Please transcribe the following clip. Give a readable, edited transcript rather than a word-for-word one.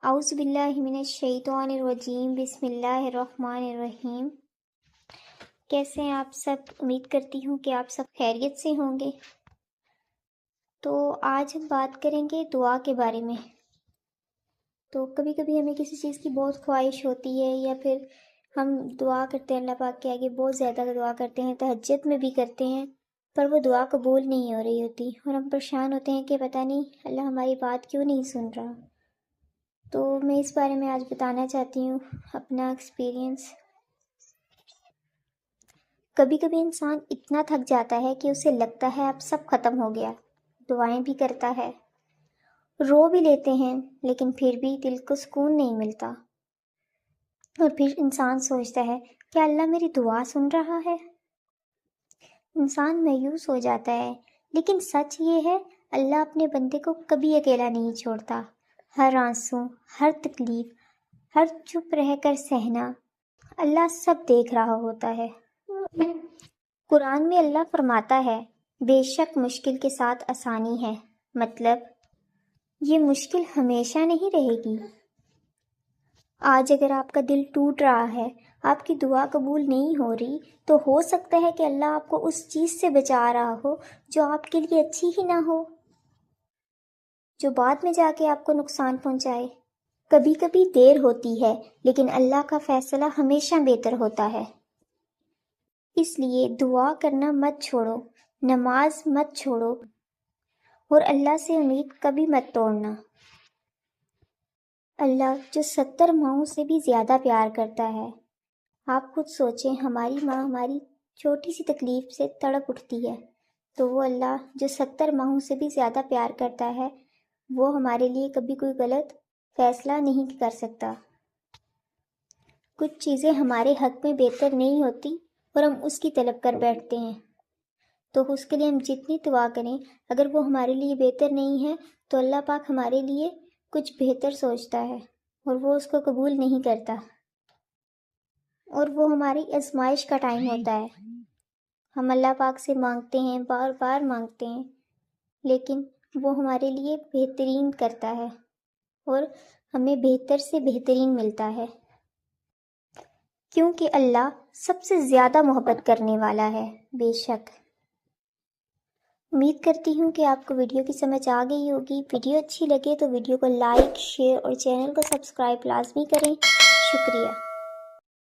اعوذ باللہ من الشیطان الرجیم، بسم اللہ الرحمن الرحیم۔ کیسے ہیں آپ سب؟ امید کرتی ہوں کہ آپ سب خیریت سے ہوں گے۔ تو آج ہم بات کریں گے دعا کے بارے میں۔ تو کبھی کبھی ہمیں کسی چیز کی بہت خواہش ہوتی ہے، یا پھر ہم دعا کرتے ہیں اللہ پاک کے آگے، بہت زیادہ دعا کرتے ہیں، تہجد میں بھی کرتے ہیں، پر وہ دعا قبول نہیں ہو رہی ہوتی، اور ہم پریشان ہوتے ہیں کہ پتہ نہیں اللہ ہماری بات کیوں نہیں سن رہا۔ تو میں اس بارے میں آج بتانا چاہتی ہوں اپنا ایکسپیرینس۔ کبھی کبھی انسان اتنا تھک جاتا ہے کہ اسے لگتا ہے اب سب ختم ہو گیا، دعائیں بھی کرتا ہے، رو بھی لیتے ہیں، لیکن پھر بھی دل کو سکون نہیں ملتا، اور پھر انسان سوچتا ہے کیا اللہ میری دعا سن رہا ہے؟ انسان مایوس ہو جاتا ہے، لیکن سچ یہ ہے اللہ اپنے بندے کو کبھی اکیلا نہیں چھوڑتا۔ ہر آنسو، ہر تکلیف، ہر چپ رہ کر سہنا، اللہ سب دیکھ رہا ہوتا ہے۔ قرآن میں اللہ فرماتا ہے بے شک مشکل کے ساتھ آسانی ہے، مطلب یہ مشکل ہمیشہ نہیں رہے گی۔ آج اگر آپ کا دل ٹوٹ رہا ہے، آپ کی دعا قبول نہیں ہو رہی، تو ہو سکتا ہے کہ اللہ آپ کو اس چیز سے بچا رہا ہو جو آپ کے لیے اچھی ہی نہ ہو، جو بعد میں جا کے آپ کو نقصان پہنچائے۔ کبھی کبھی دیر ہوتی ہے، لیکن اللہ کا فیصلہ ہمیشہ بہتر ہوتا ہے۔ اس لیے دعا کرنا مت چھوڑو، نماز مت چھوڑو، اور اللہ سے امید کبھی مت توڑنا۔ اللہ جو 70 ماؤں سے بھی زیادہ پیار کرتا ہے۔ آپ خود سوچیں، ہماری ماں ہماری چھوٹی سی تکلیف سے تڑپ اٹھتی ہے، تو وہ اللہ جو 70 ماؤں سے بھی زیادہ پیار کرتا ہے، وہ ہمارے لیے کبھی کوئی غلط فیصلہ نہیں کر سکتا۔ کچھ چیزیں ہمارے حق میں بہتر نہیں ہوتی اور ہم اس کی طلب کر بیٹھتے ہیں، تو اس کے لیے ہم جتنی دعا کریں، اگر وہ ہمارے لیے بہتر نہیں ہے تو اللہ پاک ہمارے لیے کچھ بہتر سوچتا ہے، اور وہ اس کو قبول نہیں کرتا، اور وہ ہماری آزمائش کا ٹائم ہوتا ہے۔ ہم اللہ پاک سے مانگتے ہیں، بار بار مانگتے ہیں، لیکن وہ ہمارے لیے بہترین کرتا ہے، اور ہمیں بہتر سے بہترین ملتا ہے، کیونکہ اللہ سب سے زیادہ محبت کرنے والا ہے۔ بے شک امید کرتی ہوں کہ آپ کو ویڈیو کی سمجھ آ گئی ہوگی۔ ویڈیو اچھی لگے تو ویڈیو کو لائک، شیئر اور چینل کو سبسکرائب لازمی کریں۔ شکریہ۔